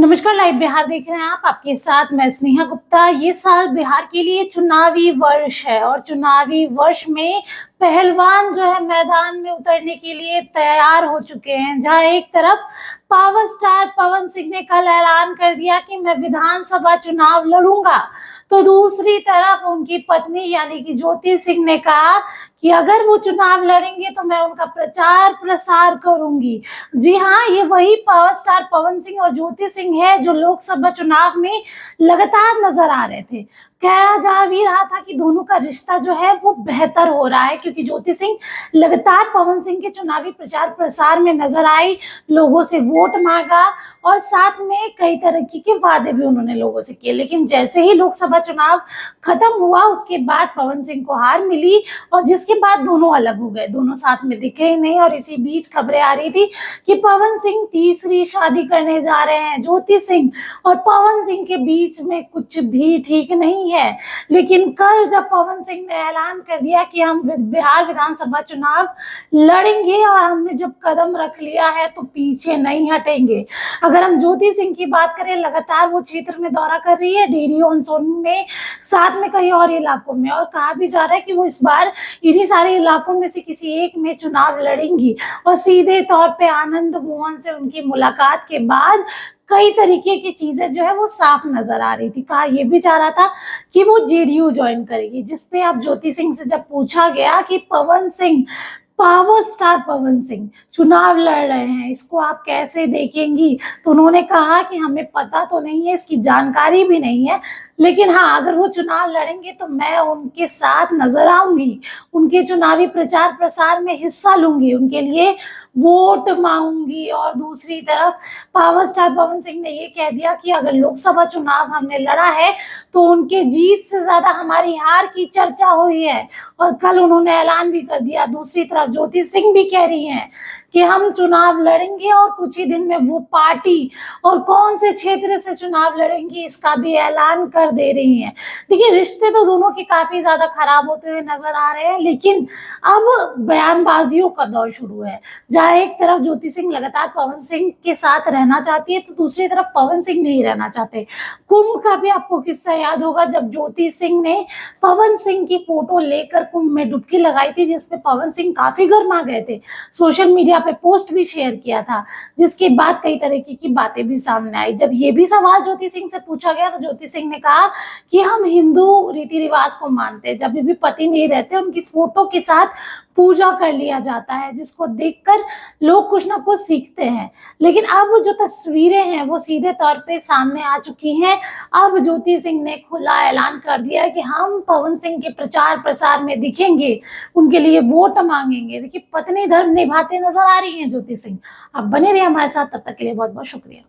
नमस्कार, लाइव बिहार देख रहे हैं आप। आपके साथ मैं स्नेहा गुप्ता। ये साल बिहार के लिए चुनावी वर्ष है और चुनावी वर्ष में पहलवान जो है मैदान में उतरने के लिए तैयार हो चुके हैं। जहां एक तरफ पावर स्टार पवन सिंह ने कल ऐलान कर दिया कि मैं विधानसभा चुनाव लड़ूंगा, तो दूसरी तरफ उनकी पत्नी यानी कि ज्योति सिंह ने कहा कि अगर वो चुनाव लड़ेंगे तो मैं उनका प्रचार प्रसार करूंगी। जी हाँ, ये वही पावर स्टार पवन सिंह और ज्योति सिंह है जो लोकसभा चुनाव में लगातार नजर आ रहे थे। कहा जा भी रहा था कि दोनों का रिश्ता जो है वो बेहतर हो रहा है, क्योंकि ज्योति सिंह लगातार पवन सिंह के चुनावी प्रचार प्रसार में नजर आई, लोगों से वोट मांगा और साथ में कई तरह के वादे भी उन्होंने लोगों से किए। लेकिन जैसे ही लोकसभा चुनाव खत्म हुआ उसके बाद पवन सिंह को हार मिली और जिसके बाद दोनों अलग हो गए, दोनों साथ में दिखे ही नहीं। और इसी बीच खबरें आ रही थी कि पवन सिंह तीसरी शादी करने जा रहे हैं। ज्योति सिंह और पवन सिंह के बीच में कुछ भी ठीक नहीं है। लेकिन कल जब पवन सिंह ने ऐलान कर दिया कि हम बिहार विधानसभा चुनाव लड़ेंगे और हमने जब कदम रख लिया है तो पीछे नहीं हटेंगे। अगर हम ज्योति सिंह की बात करें, लगातार वो क्षेत्र में दौरा कर रही है, डेहरी ऑन सोन में, साथ में कई और इलाकों में, और कहा भी जा रहा है कि वो इस बार इन्हीं सारे इलाकों में से किसी एक में चुनाव लड़ेंगी। और सीधे तौर पे आनंद मोहन से उनकी मुलाकात के बाद कई तरीके की चीजें जो है वो साफ नजर आ रही थी। कहा यह भी जा रहा था कि वो जेडीयू ज्वाइन करेगी, जिसपे अब ज्योति सिंह से जब पूछा गया कि पवन सिंह, पावर स्टार पवन सिंह चुनाव लड़ रहे हैं, इसको आप कैसे देखेंगी, तो उन्होंने कहा कि हमें पता तो नहीं है, इसकी जानकारी भी नहीं है, लेकिन हाँ अगर वो चुनाव लड़ेंगे तो मैं उनके साथ नजर आऊंगी, उनके चुनावी प्रचार प्रसार में हिस्सा लूंगी, उनके लिए वोट मांगूंगी। और दूसरी तरफ पावर स्टार पवन सिंह ने ये कह दिया कि अगर लोकसभा चुनाव हमने लड़ा है तो उनके जीत से ज्यादा हमारी हार की चर्चा हुई है। और कल उन्होंने ऐलान भी कर दिया। दूसरी तरफ ज्योति सिंह भी कह रही हैं कि हम चुनाव लड़ेंगे और कुछ ही दिन में वो पार्टी और कौन से क्षेत्र से चुनाव लड़ेंगी इसका भी ऐलान कर दे रही हैं। देखिए, रिश्ते तो दोनों के काफी ज्यादा खराब होते हुए नजर आ रहे हैं, लेकिन अब बयानबाजियों का दौर शुरू है, जहां एक तरफ ज्योति सिंह लगातार पवन सिंह के साथ रहना चाहती है तो दूसरी तरफ पवन सिंह नहीं रहना चाहते। कुंभ का भी आपको किस्सा याद होगा, जब ज्योति सिंह ने पवन सिंह की फोटो लेकर कुंभ में डुबकी लगाई थी, जिसपे पवन सिंह काफी गर्मा गए थे, सोशल मीडिया पे पोस्ट भी शेयर किया था, जिसके बाद कई तरह की बातें भी सामने आई। जब ये भी सवाल ज्योति सिंह से पूछा गया तो ज्योति सिंह ने कहा कि हम हिंदू रीति रिवाज को मानते हैं, जब भी पति नहीं रहते उनकी फोटो के साथ पूजा कर लिया जाता है, जिसको देखकर लोग कुछ ना कुछ सीखते हैं। लेकिन अब जो तस्वीरें हैं वो सीधे तौर पे सामने आ चुकी हैं। अब ज्योति सिंह ने खुला ऐलान कर दिया है कि हम पवन सिंह के प्रचार प्रसार में दिखेंगे, उनके लिए वोट मांगेंगे। देखिए, पत्नी धर्म निभाते नजर आ रही हैं ज्योति सिंह। अब बने रहिए हमारे साथ, तब तक के लिए बहुत बहुत शुक्रिया।